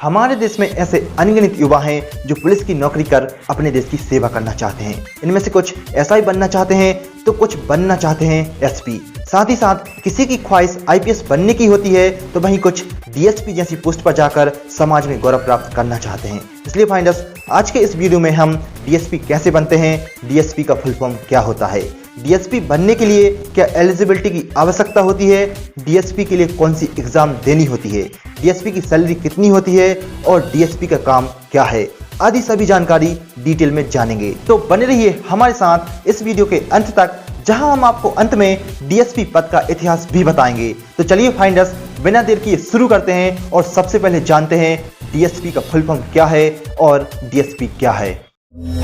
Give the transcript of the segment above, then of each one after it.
हमारे देश में ऐसे अनगिनत युवा हैं जो पुलिस की नौकरी कर अपने देश की सेवा करना चाहते हैं। इनमें से कुछ एसआई बनना चाहते हैं तो कुछ बनना चाहते हैं एसपी। साथ ही साथ किसी की ख्वाहिश आईपीएस बनने की होती है तो वहीं कुछ डीएसपी जैसी पोस्ट पर जाकर समाज में गौरव प्राप्त करना चाहते हैं। इसलिए फाइंडर्स, आज के इस वीडियो में हम डीएसपी कैसे बनते हैं, डीएसपी का फुल फॉर्म क्या होता है, डीएसपी बनने के लिए क्या एलिजिबिलिटी की आवश्यकता होती है, डीएसपी के लिए कौन सी एग्जाम देनी होती है, डीएसपी की सैलरी कितनी होती है और डीएसपी का काम क्या है, आदि सभी जानकारी डिटेल में जानेंगे। तो बने रहिए हमारे साथ इस वीडियो के अंत तक, जहां हम आपको अंत में डीएसपी पद का इतिहास भी बताएंगे। तो चलिए फाइंडर्स, बिना देर किए शुरू करते हैं और सबसे पहले जानते हैं डीएसपी का फुल फॉर्म क्या है और डीएसपी क्या है।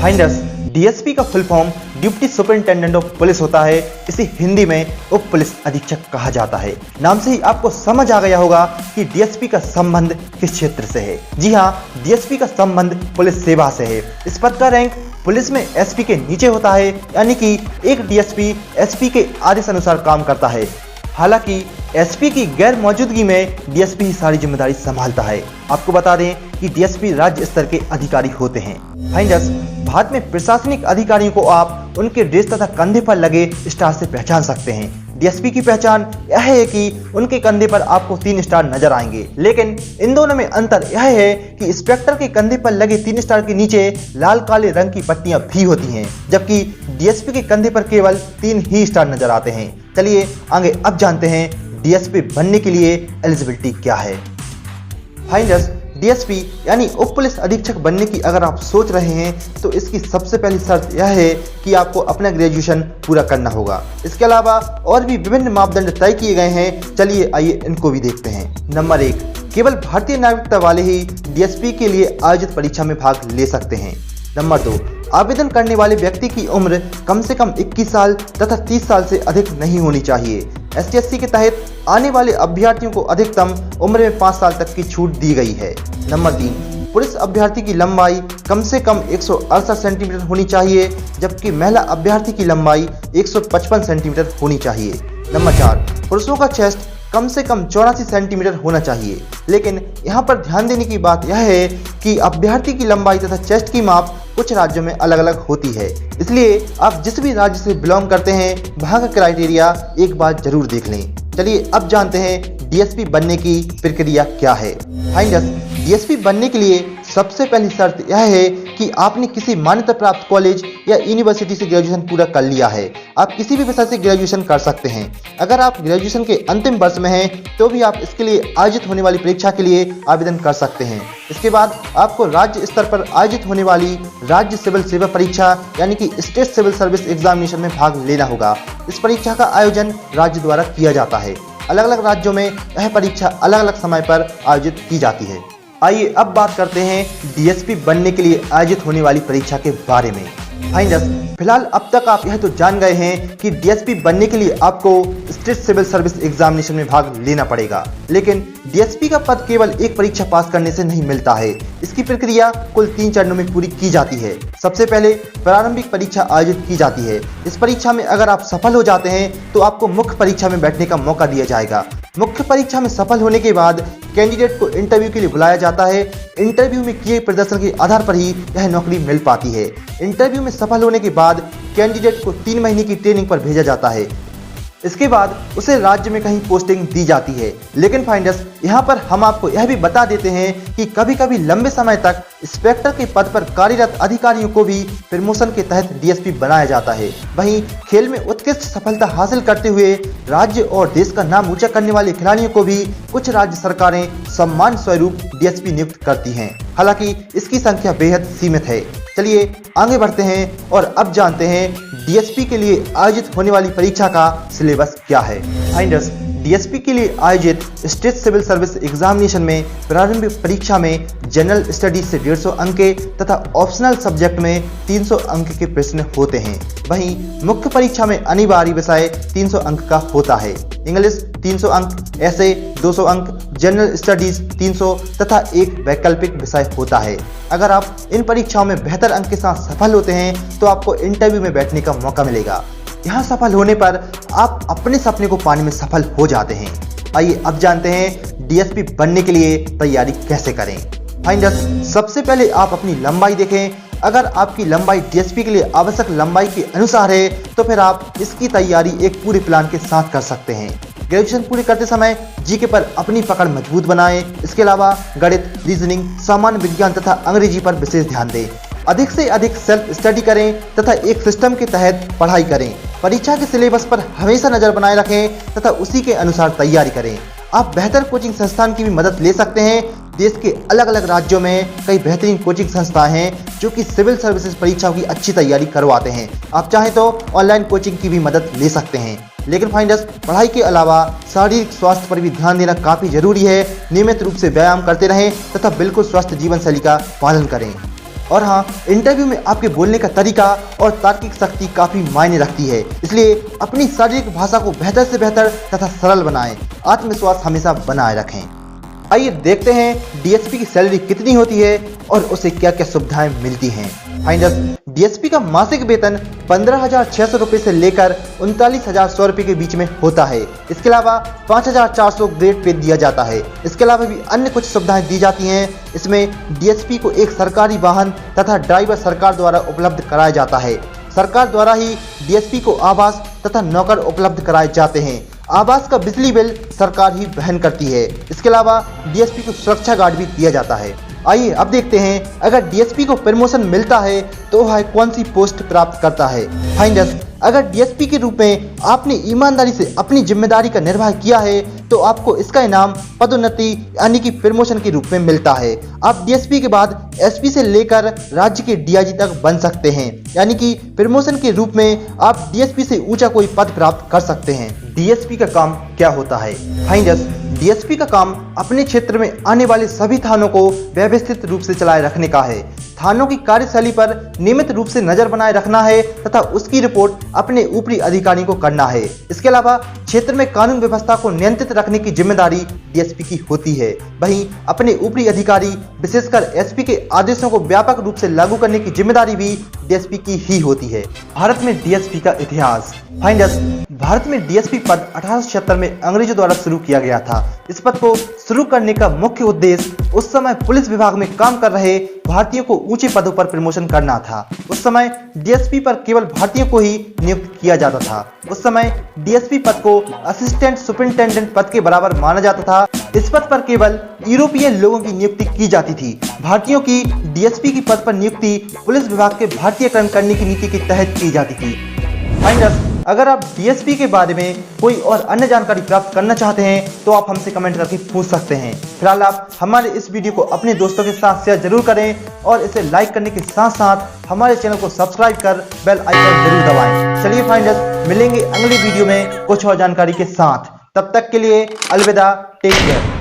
फाइंडर्स, डीएसपी का full form deputy superintendent of police होता है। इसे हिंदी में उप पुलिस अधीक्षक कहा जाता है। नाम से ही आपको समझ आ गया होगा कि डीएसपी का संबंध किस क्षेत्र से है। जी हां, डीएसपी का संबंध पुलिस सेवा से है। इस पद का रैंक पुलिस में एसपी के नीचे होता है, यानी कि एक डीएसपी एसपी के आदेश अनुसार काम करता है। हालांकि एसपी की गैर मौजूदगी में डीएसपी ही सारी जिम्मेदारी संभालता है। आपको बता दें कि डीएसपी राज्य स्तर के अधिकारी होते हैं। फाइंडर्स, भारत में प्रशासनिक अधिकारियों को आप उनके ड्रेस तथा कंधे पर लगे स्टार से पहचान सकते हैं। डीएसपी की पहचान यह है कि उनके कंधे पर आपको 3 स्टार नजर आएंगे, लेकिन इन दोनों में अंतर यह है कि इंस्पेक्टर के कंधे पर लगे 3 स्टार के नीचे लाल काले रंग की पट्टियां भी होती हैं, जबकि डीएसपी के कंधे पर केवल 3 ही स्टार नजर आते हैं। चलिए आगे अब जानते हैं डीएसपी बनने के लिए एलिजिबिलिटी क्या है। फाइंडर्स, डीएसपी यानी उप पुलिस अधीक्षक बनने की अगर आप सोच रहे हैं तो इसकी सबसे पहली शर्त यह है कि आपको अपना ग्रेजुएशन पूरा करना होगा। इसके अलावा और भी विभिन्न मापदंड तय किए गए हैं। चलिए आइए इनको भी देखते हैं। नंबर 1, केवल भारतीय नागरिकता वाले ही डीएसपी के लिए आयोजित परीक्षा में भाग ले सकते हैं। नंबर 2, आवेदन करने वाले व्यक्ति की उम्र कम से कम 21 साल तथा 30 साल से अधिक नहीं होनी चाहिए। एसटीएससी के तहत आने वाले अभ्यर्थियों को अधिकतम उम्र में 5 साल तक की छूट दी गई है। नंबर 3, पुरुष अभ्यर्थी की लंबाई कम से कम 168 सेंटीमीटर होनी चाहिए, जबकि महिला अभ्यर्थी की लंबाई 155 सेंटीमीटर होनी चाहिए। नंबर 4, पुरुषों का चेस्ट कम से कम 84 सेंटीमीटर होना चाहिए। लेकिन यहाँ पर ध्यान देने की बात यह है कि अभ्यर्थी की लंबाई तथा चेस्ट की माप कुछ राज्यों में अलग अलग होती है, इसलिए आप जिस भी राज्य से बिलोंग करते हैं वहाँ का क्राइटेरिया एक बार जरूर देख लें। चलिए अब जानते हैं डीएसपी बनने की प्रक्रिया क्या है। फाइंडर्स, डीएसपी बनने के लिए सबसे पहली शर्त यह है कि आपने किसी मान्यता प्राप्त कॉलेज या यूनिवर्सिटी से ग्रेजुएशन पूरा कर लिया है। आप किसी भी विषय से ग्रेजुएशन कर सकते हैं। अगर आप ग्रेजुएशन के अंतिम वर्ष में हैं तो भी आप इसके लिए आयोजित होने वाली परीक्षा के लिए आवेदन कर सकते हैं। इसके बाद आपको राज्य स्तर पर आयोजित होने वाली राज्य सिविल सेवा परीक्षा यानी कि स्टेट सिविल सर्विस एग्जामिनेशन में भाग लेना होगा। इस परीक्षा का आयोजन राज्य द्वारा किया जाता है। अलग अलग राज्यों में यह परीक्षा अलग अलग समय पर आयोजित की जाती है। आइए अब बात करते हैं डीएसपी बनने के लिए आयोजित होने वाली परीक्षा के बारे में। फाइंडर्स, फिलहाल अब तक आप यह तो जान गए हैं कि डीएसपी बनने के लिए आपको स्टेट सिविल सर्विस एग्जामिनेशन में भाग लेना पड़ेगा, लेकिन डीएसपी का पद केवल एक परीक्षा पास करने से नहीं मिलता है। इसकी प्रक्रिया कुल 3 चरणों में पूरी की जाती है। सबसे पहले प्रारंभिक परीक्षा आयोजित की जाती है। इस परीक्षा में अगर आप सफल हो जाते हैं तो आपको मुख्य परीक्षा में बैठने का मौका दिया जाएगा। मुख्य परीक्षा में सफल होने के बाद कैंडिडेट को इंटरव्यू के लिए बुलाया जाता है। इंटरव्यू में किए प्रदर्शन के आधार पर ही यह नौकरी मिल पाती है। इंटरव्यू में सफल होने के बाद कैंडिडेट को 3 महीने की ट्रेनिंग पर भेजा जाता है। इसके बाद उसे राज्य में कहीं पोस्टिंग दी जाती है। लेकिन फाइंडर्स, यहाँ पर हम आपको यह भी बता देते हैं कि कभी कभी लंबे समय तक इंस्पेक्टर के पद पर कार्यरत अधिकारियों को भी प्रमोशन के तहत डीएसपी बनाया जाता है। वहीं खेल में उत्कृष्ट सफलता हासिल करते हुए राज्य और देश का नाम ऊंचा करने वाले खिलाड़ियों को भी कुछ राज्य सरकारें सम्मान स्वरूप डीएसपी नियुक्त करती हैं। हालांकि इसकी संख्या बेहद सीमित है। चलिए आगे बढ़ते हैं और अब जानते हैं डीएसपी के लिए आयोजित होने वाली परीक्षा का सिलेबस क्या है। फाइंडर्स, डीएसपी के लिए आयोजित स्टेट सिविल सर्विस एग्जामिनेशन में प्रारंभिक परीक्षा में जनरल स्टडीज से 150 अंक के तथा ऑप्शनल सब्जेक्ट में 300 अंक के प्रश्न होते हैं। वहीं मुख्य परीक्षा में अनिवार्य विषय 300 अंक का होता है। इंग्लिश 300 अंक, ऐसे 200 अंक, जनरल स्टडीज 300 तथा एक वैकल्पिक विषय होता है। अगर आप इन परीक्षाओं में बेहतर अंक के साथ सफल होते हैं तो आपको इंटरव्यू में बैठने का मौका मिलेगा। यहाँ सफल होने पर आप अपने सपने को पाने में सफल हो जाते हैं। आइए अब जानते हैं डीएसपी बनने के लिए तैयारी कैसे करें। फाइंडर्स, सबसे पहले आप अपनी लंबाई देखें। अगर आपकी लंबाई डीएसपी के लिए आवश्यक लंबाई के अनुसार है तो फिर आप इसकी तैयारी एक पूरे प्लान के साथ कर सकते हैं। ग्रेजुएशन पूरी करते समय जीके पर अपनी पकड़ मजबूत बनाएं। इसके अलावा गणित, रीजनिंग, सामान्य विज्ञान तथा अंग्रेजी पर विशेष ध्यान दें। अधिक से अधिक सेल्फ स्टडी करें तथा एक सिस्टम के तहत पढ़ाई करें। परीक्षा के सिलेबस पर हमेशा नजर बनाए रखें तथा उसी के अनुसार तैयारी करें। आप बेहतर कोचिंग संस्थान की भी मदद ले सकते हैं। देश के अलग अलग राज्यों में कई बेहतरीन कोचिंग संस्थाएं हैं जो कि सिविल सर्विसेज परीक्षाओं की अच्छी तैयारी करवाते हैं। आप चाहें तो ऑनलाइन कोचिंग की भी मदद ले सकते हैं। लेकिन फाइंडर्स, पढ़ाई के अलावा शारीरिक स्वास्थ्य पर भी ध्यान देना काफ़ी जरूरी है। नियमित रूप से व्यायाम करते रहें तथा बिल्कुल स्वस्थ जीवन शैली का पालन करें। और हाँ, इंटरव्यू में आपके बोलने का तरीका और तार्किक शक्ति काफ़ी मायने रखती है, इसलिए अपनी शारीरिक भाषा को बेहतर से बेहतर तथा सरल बनाएं। आत्मविश्वास हमेशा बनाए रखें। आइए देखते हैं डीएसपी की सैलरी कितनी होती है और उसे क्या क्या सुविधाएं मिलती हैं। फाइंडर्स, डीएसपी का मासिक वेतन 15,600 रुपये से लेकर 39,100 रुपये के बीच में होता है। इसके अलावा 5,400 ग्रेड पे दिया जाता है। इसके अलावा भी अन्य कुछ सुविधाएं दी जाती हैं। इसमें डीएसपी को एक सरकारी वाहन तथा ड्राइवर सरकार द्वारा उपलब्ध कराया जाता है। सरकार द्वारा ही डीएसपी को आवास तथा नौकर उपलब्ध कराए जाते हैं। आवास का बिजली बिल सरकार ही वहन करती है। इसके अलावा डीएसपी को सुरक्षा गार्ड भी दिया जाता है। आइए अब देखते हैं अगर डीएसपी को प्रमोशन मिलता है तो वह कौन सी पोस्ट प्राप्त करता है। फाइंडर्स, अगर डीएसपी के रूप में आपने ईमानदारी से अपनी जिम्मेदारी का निर्वाह किया है तो आपको इसका इनाम पदोन्नति यानी कि प्रमोशन के रूप में मिलता है। आप डीएसपी के बाद एसपी से लेकर राज्य के डीआईजी तक बन सकते हैं, यानी कि प्रमोशन के रूप में आप डीएसपी से ऊंचा कोई पद प्राप्त कर सकते हैं। डीएसपी का काम क्या होता है? फाइंडर्स, डीएसपी का काम अपने क्षेत्र में आने वाले सभी थानों को व्यवस्थित रूप से चलाए रखने का है। थानों की कार्यशैली पर नियमित रूप से नजर बनाए रखना है तथा उसकी रिपोर्ट अपने ऊपरी अधिकारी को करना है। इसके अलावा क्षेत्र में कानून व्यवस्था को नियंत्रित रखने की जिम्मेदारी डीएसपी की होती है। वहीं अपने ऊपरी अधिकारी विशेषकर एसपी के आदेशों को व्यापक रूप से लागू करने की जिम्मेदारी भी डीएसपी की ही होती है। भारत में डीएसपी का इतिहास। फाइंडर्स, भारत में डीएसपी पद 1876 में अंग्रेजों द्वारा शुरू किया गया था। इस पद को शुरू करने का मुख्य उद्देश्य उस समय पुलिस विभाग में काम कर रहे भारतीयों को ऊंचे पदों पर प्रमोशन करना था। उस समय डीएसपी पर केवल भारतीयों को ही नियुक्त किया जाता था। उस समय डीएसपी पद को असिस्टेंट सुपरिंटेंडेंट पद के बराबर माना जाता था। इस पद पर केवल यूरोपीय लोगों की नियुक्ति की जाती थी। भारतीयों की डीएसपी की पद पर नियुक्ति पुलिस विभाग के भारतीयकरण करने की नीति के तहत की जाती थी। फाइंडर्स, अगर आप डीएसपी के बारे में कोई और अन्य जानकारी प्राप्त करना चाहते हैं तो आप हमसे कमेंट करके पूछ सकते हैं। फिलहाल आप हमारे इस वीडियो को अपने दोस्तों के साथ शेयर जरूर करें और इसे लाइक करने के साथ साथ हमारे चैनल को सब्सक्राइब कर बेल आइकन जरूर दबाएं। चलिए फाइंडर्स, मिलेंगे अगली वीडियो में कुछ और जानकारी के साथ। तब तक के लिए अलविदा, टेक केयर।